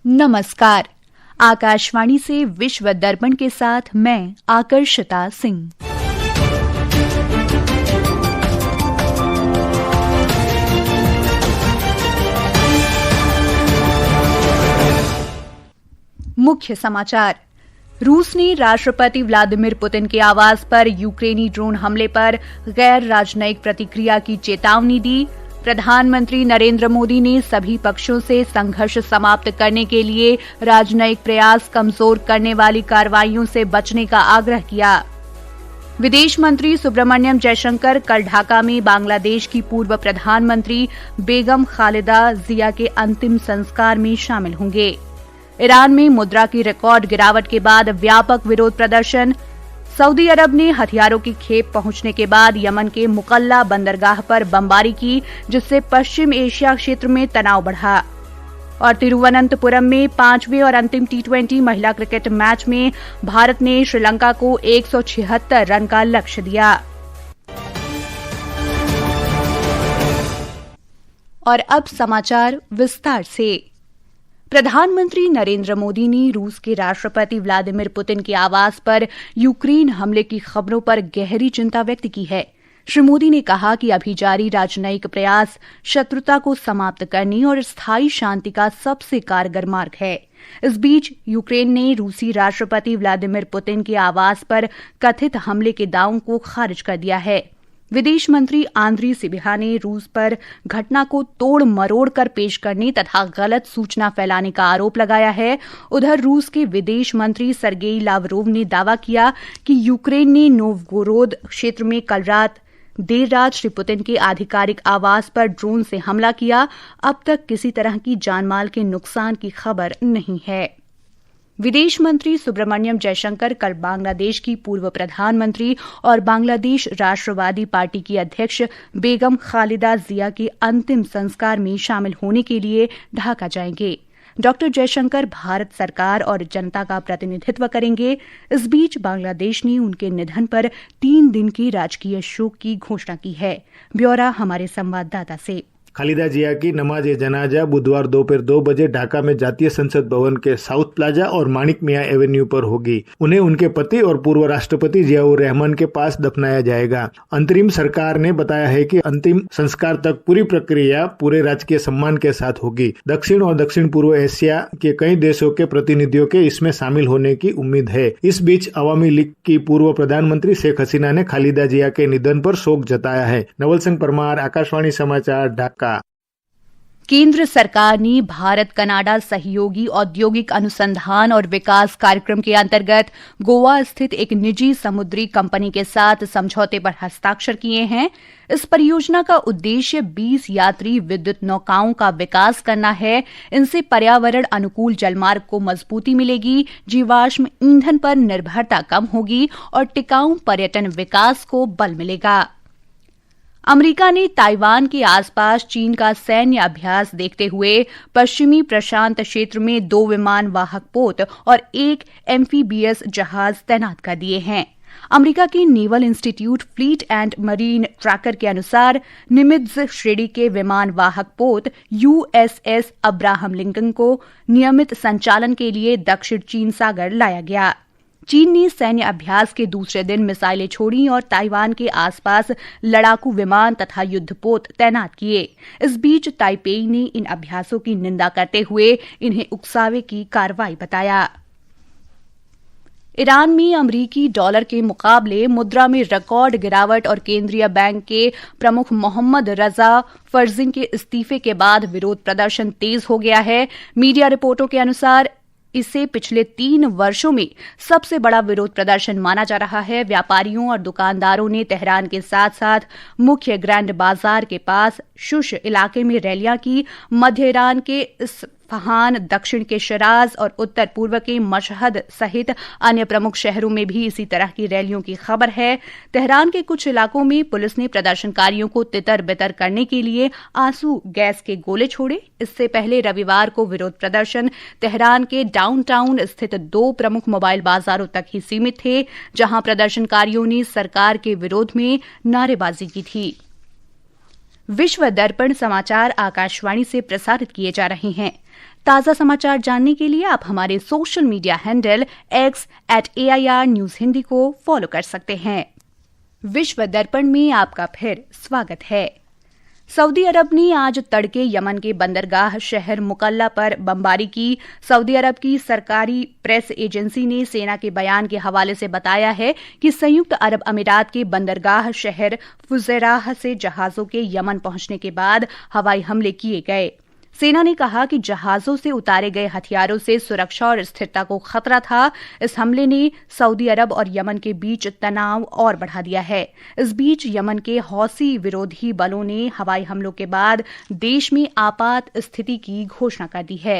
नमस्कार। आकाशवाणी से विश्व दर्पण के साथ मैं आकर्षिता सिंह। मुख्य समाचार। रूस ने राष्ट्रपति व्लादिमीर पुतिन के आवास पर यूक्रेनी ड्रोन हमले पर गैर राजनयिक प्रतिक्रिया की चेतावनी दी। प्रधानमंत्री नरेंद्र मोदी ने सभी पक्षों से संघर्ष समाप्त करने के लिए राजनयिक प्रयास कमजोर करने वाली कार्रवाइयों से बचने का आग्रह किया। विदेश मंत्री सुब्रमण्यम जयशंकर कल ढाका में बांग्लादेश की पूर्व प्रधानमंत्री बेगम खालिदा जिया के अंतिम संस्कार में शामिल होंगे। ईरान में मुद्रा की रिकॉर्ड गिरावट के बाद व्यापक विरोध प्रदर्शन। सऊदी अरब ने हथियारों की खेप पहुंचने के बाद यमन के मुकल्ला बंदरगाह पर बमबारी की, जिससे पश्चिम एशिया क्षेत्र में तनाव बढ़ा। और तिरुवनंतपुरम में 5वें और अंतिम टी20 महिला क्रिकेट मैच में भारत ने श्रीलंका को 176 रन का लक्ष्य दिया। और अब समाचार विस्तार से। प्रधानमंत्री नरेंद्र मोदी ने रूस के राष्ट्रपति व्लादिमीर पुतिन के आवास पर यूक्रेन हमले की खबरों पर गहरी चिंता व्यक्त की है। श्री मोदी ने कहा कि अभी जारी राजनयिक प्रयास शत्रुता को समाप्त करने और स्थायी शांति का सबसे कारगर मार्ग है। इस बीच यूक्रेन ने रूसी राष्ट्रपति व्लादिमीर पुतिन के आवास पर कथित हमले के दावों को खारिज कर दिया है। विदेश मंत्री आंद्री सिबिहा ने रूस पर घटना को तोड़ मरोड़ कर पेश करने तथा गलत सूचना फैलाने का आरोप लगाया है। उधर रूस के विदेश मंत्री सर्गेई लावरोव ने दावा किया कि यूक्रेन ने नोवगोरोद क्षेत्र में कल देर रात श्री पुतिन के आधिकारिक आवास पर ड्रोन से हमला किया। अब तक किसी तरह की जानमाल के नुकसान की खबर नहीं है। विदेश मंत्री सुब्रमण्यम जयशंकर कल बांग्लादेश की पूर्व प्रधानमंत्री और बांग्लादेश राष्ट्रवादी पार्टी की अध्यक्ष बेगम खालिदा जिया के अंतिम संस्कार में शामिल होने के लिए ढाका जाएंगे। डॉक्टर जयशंकर भारत सरकार और जनता का प्रतिनिधित्व करेंगे। इस बीच बांग्लादेश ने उनके निधन पर 3 दिन के राजकीय शोक की घोषणा की है। ब्यौरा हमारे संवाददाता से। खालिदा जिया की नमाज जनाजा बुधवार दोपहर 2 बजे ढाका में जातीय संसद भवन के साउथ प्लाजा और मानिक मियां एवेन्यू पर होगी। उन्हें उनके पति और पूर्व राष्ट्रपति जियाउर रहमान के पास दफनाया जाएगा। अंतरिम सरकार ने बताया है कि अंतिम संस्कार तक पूरी प्रक्रिया पूरे राजकीय सम्मान के साथ होगी। दक्षिण और दक्षिण पूर्व एशिया के कई देशों के प्रतिनिधियों के इसमें शामिल होने की उम्मीद है। इस बीच अवामी लीग की पूर्व प्रधानमंत्री शेख हसीना ने खालिदा जिया के निधन पर शोक जताया है। नवल सिंह परमार, आकाशवाणी समाचार, ढाका। केंद्र सरकार ने भारत कनाडा सहयोगी औद्योगिक अनुसंधान और विकास कार्यक्रम के अंतर्गत गोवा स्थित एक निजी समुद्री कंपनी के साथ समझौते पर हस्ताक्षर किए हैं। इस परियोजना का उद्देश्य 20 यात्री विद्युत नौकाओं का विकास करना है। इनसे पर्यावरण अनुकूल जलमार्ग को मजबूती मिलेगी, जीवाश्म ईंधन पर निर्भरता कम होगी और टिकाऊ पर्यटन विकास को बल मिलेगा। अमेरिका ने ताइवान के आसपास चीन का सैन्य अभ्यास देखते हुए पश्चिमी प्रशांत क्षेत्र में 2 विमान वाहक पोत और 1 एम्फीबियस जहाज तैनात कर दिए हैं। अमेरिका की naval institute fleet and marine tracker के अनुसार निमित्ज श्रेणी के विमान वाहक पोत USS अब्राहम लिंकन को नियमित संचालन के लिए दक्षिण चीन सागर लाया गया। चीन ने सैन्य अभ्यास के दूसरे दिन मिसाइलें छोड़ी और ताइवान के आसपास लड़ाकू विमान तथा युद्धपोत तैनात किए। इस बीच ताइपेई ने इन अभ्यासों की निंदा करते हुए इन्हें उकसावे की कार्रवाई बताया। ईरान में अमरीकी डॉलर के मुकाबले मुद्रा में रिकॉर्ड गिरावट और केंद्रीय बैंक के प्रमुख मोहम्मद रजा फर्जिन के इस्तीफे के बाद विरोध प्रदर्शन तेज हो गया है। मीडिया रिपोर्टों के अनुसार इसे पिछले 3 वर्षों में सबसे बड़ा विरोध प्रदर्शन माना जा रहा है। व्यापारियों और दुकानदारों ने तेहरान के साथ साथ मुख्य ग्रैंड बाजार के पास शुश इलाके में रैलियां की। मध्य ईरान के इस्फहान, दक्षिण के शिराज और उत्तर पूर्व के मशहद सहित अन्य प्रमुख शहरों में भी इसी तरह की रैलियों की खबर है। तेहरान के कुछ इलाकों में पुलिस ने प्रदर्शनकारियों को तितर बितर करने के लिए आंसू गैस के गोले छोड़े। इससे पहले रविवार को विरोध प्रदर्शन तेहरान के डाउनटाउन स्थित 2 प्रमुख मोबाइल बाजारों तक ही सीमित थे, जहां प्रदर्शनकारियों ने सरकार के विरोध में नारेबाजी की थी। विश्व दर्पण समाचार आकाशवाणी से प्रसारित किए जा रहे हैं। ताज़ा समाचार जानने के लिए आप हमारे social media handle X@AIR News Hindi को फॉलो कर सकते हैं। विश्व दर्पण में आपका फिर स्वागत है। सऊदी अरब ने आज तड़के यमन के बंदरगाह शहर मुकल्ला पर बमबारी की। सऊदी अरब की सरकारी प्रेस एजेंसी ने सेना के बयान के हवाले से बताया है कि संयुक्त अरब अमीरात के बंदरगाह शहर फुजैराह से जहाजों के यमन पहुंचने के बाद हवाई हमले किए गए। सेना ने कहा कि जहाजों से उतारे गए हथियारों से सुरक्षा और स्थिरता को खतरा था। इस हमले ने सऊदी अरब और यमन के बीच तनाव और बढ़ा दिया है। इस बीच यमन के हौसी विरोधी बलों ने हवाई हमलों के बाद देश में आपात स्थिति की घोषणा कर दी है।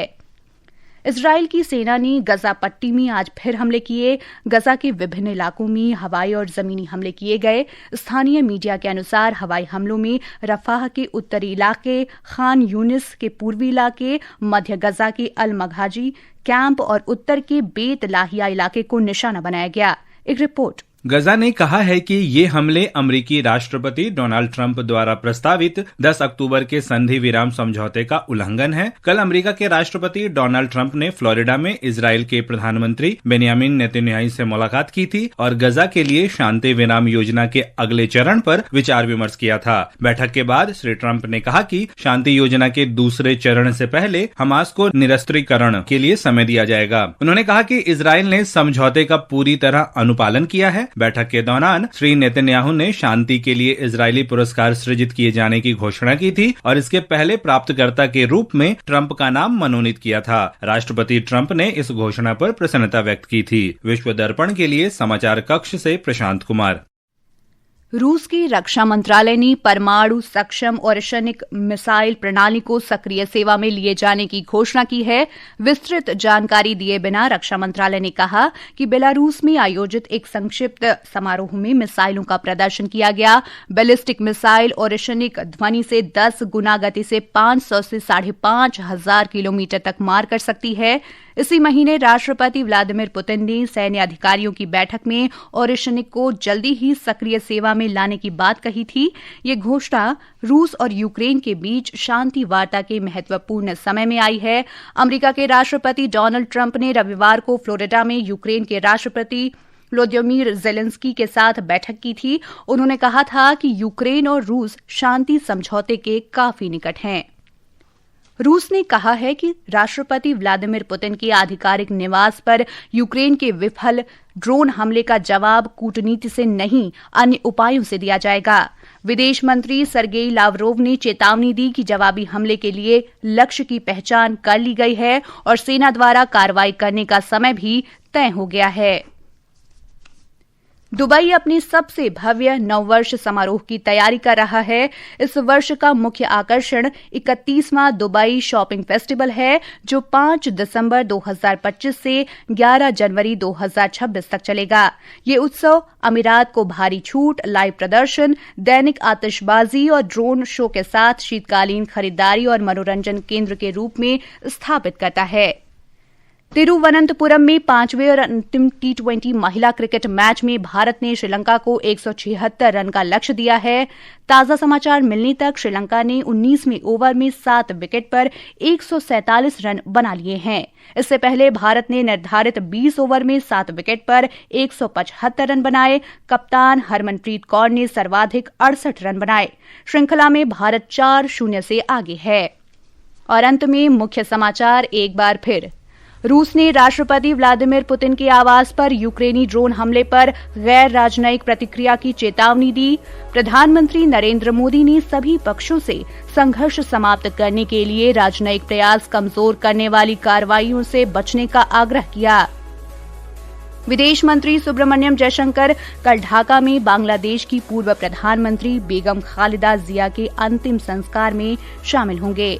इजरायल की सेना ने गजा पट्टी में आज फिर हमले किए। गजा के विभिन्न इलाकों में हवाई और जमीनी हमले किए गए। स्थानीय मीडिया के अनुसार हवाई हमलों में रफाह के उत्तरी इलाके, खान यूनिस के पूर्वी इलाके, मध्य गजा के अल मघाजी कैंप और उत्तर के बेत लाहिया इलाके को निशाना बनाया गया। एक रिपोर्ट। गजा ने कहा है कि ये हमले अमेरिकी राष्ट्रपति डोनाल्ड ट्रंप द्वारा प्रस्तावित 10 अक्टूबर के संधि विराम समझौते का उल्लंघन है। कल अमेरिका के राष्ट्रपति डोनाल्ड ट्रंप ने फ्लोरिडा में इजरायल के प्रधानमंत्री बेंयामिन नेतन्याहू से मुलाकात की थी और गजा के लिए शांति विराम योजना के अगले चरण पर विचार विमर्श किया था। बैठक के बाद श्री ट्रंप ने कहा कि शांति योजना के दूसरे चरण से पहले हमास को निरस्त्रीकरण के लिए समय दिया जाएगा। उन्होंने कहा कि इजरायल ने समझौते का पूरी तरह अनुपालन किया है। बैठक के दौरान श्री नेतन्याहू ने शांति के लिए इजरायली पुरस्कार सृजित किए जाने की घोषणा की थी और इसके पहले प्राप्तकर्ता के रूप में ट्रंप का नाम मनोनीत किया था। राष्ट्रपति ट्रंप ने इस घोषणा पर प्रसन्नता व्यक्त की थी। विश्व दर्पण के लिए समाचार कक्ष से प्रशांत कुमार। रूस के रक्षा मंत्रालय ने परमाणु सक्षम ओरेशनिक मिसाइल प्रणाली को सक्रिय सेवा में लिए जाने की घोषणा की है। विस्तृत जानकारी दिए बिना रक्षा मंत्रालय ने कहा कि बेलारूस में आयोजित एक संक्षिप्त समारोह में मिसाइलों का प्रदर्शन किया गया। बैलिस्टिक मिसाइल ओरेशनिक ध्वनि से 10 गुना गति से 500 से 5,500 किलोमीटर तक मार कर सकती है। इसी महीने राष्ट्रपति व्लादिमीर पुतिन ने सैन्य अधिकारियों की बैठक में ओरेशनिक को जल्दी ही सक्रिय सेवा में लाने की बात कही थी। ये घोषणा रूस और यूक्रेन के बीच शांति वार्ता के महत्वपूर्ण समय में आई है। अमेरिका के राष्ट्रपति डोनाल्ड ट्रंप ने रविवार को फ्लोरिडा में यूक्रेन के राष्ट्रपति व्लोदिमीर ज़ेलेंस्की के साथ बैठक की थी। उन्होंने कहा था कि यूक्रेन और रूस शांति समझौते के काफी निकट हैं। रूस ने कहा है कि राष्ट्रपति व्लादिमीर पुतिन के आधिकारिक निवास पर यूक्रेन के विफल ड्रोन हमले का जवाब कूटनीति से नहीं, अन्य उपायों से दिया जाएगा। विदेश मंत्री सर्गेई लावरोव ने चेतावनी दी कि जवाबी हमले के लिए लक्ष्य की पहचान कर ली गई है और सेना द्वारा कार्रवाई करने का समय भी तय हो गया है। दुबई अपने सबसे भव्य नववर्ष समारोह की तैयारी कर रहा है। इस वर्ष का मुख्य आकर्षण 31वां दुबई शॉपिंग फेस्टिवल है, जो 5 दिसंबर 2025 से 11 जनवरी 2026 तक चलेगा। ये उत्सव अमीरात को भारी छूट, लाइव प्रदर्शन, दैनिक आतिशबाजी और ड्रोन शो के साथ शीतकालीन खरीदारी और मनोरंजन केंद्र के रूप में स्थापित करता है। तिरुवनंतपुरम में 5वें और अंतिम T20 महिला क्रिकेट मैच में भारत ने श्रीलंका को 176 रन का लक्ष्य दिया है। ताजा समाचार मिलने तक श्रीलंका ने 19वें ओवर में 7 विकेट पर 147 रन बना लिए हैं। इससे पहले भारत ने निर्धारित 20 ओवर में 7 विकेट पर 175 रन बनाए। कप्तान हरमनप्रीत कौर ने सर्वाधिक 68 रन बनाए। श्रृंखला में भारत 4-0 से आगे है। और अंत में मुख्य समाचार एक बार फिर। रूस ने राष्ट्रपति व्लादिमीर पुतिन के आवास पर यूक्रेनी ड्रोन हमले पर गैर राजनयिक प्रतिक्रिया की चेतावनी दी। प्रधानमंत्री नरेंद्र मोदी ने सभी पक्षों से संघर्ष समाप्त करने के लिए राजनयिक प्रयास कमजोर करने वाली कार्रवाइयों से बचने का आग्रह किया। विदेश मंत्री सुब्रमण्यम जयशंकर कल ढाका में बांग्लादेश की पूर्व प्रधानमंत्री बेगम खालिदा जिया के अंतिम संस्कार में शामिल होंगे।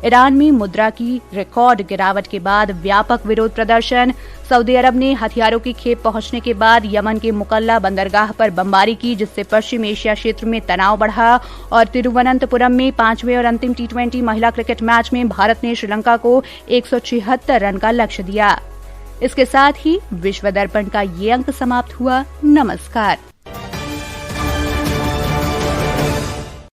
ईरान में मुद्रा की रिकॉर्ड गिरावट के बाद व्यापक विरोध प्रदर्शन। सऊदी अरब ने हथियारों की खेप पहुंचने के बाद यमन के मुकल्ला बंदरगाह पर बमबारी की, जिससे पश्चिम एशिया क्षेत्र में तनाव बढ़ा। और तिरुवनंतपुरम में 5वें और अंतिम T20 महिला क्रिकेट मैच में भारत ने श्रीलंका को 176 रन का लक्ष्य दिया। इसके साथ ही विश्व दर्पण का ये अंक समाप्त हुआ। नमस्कार।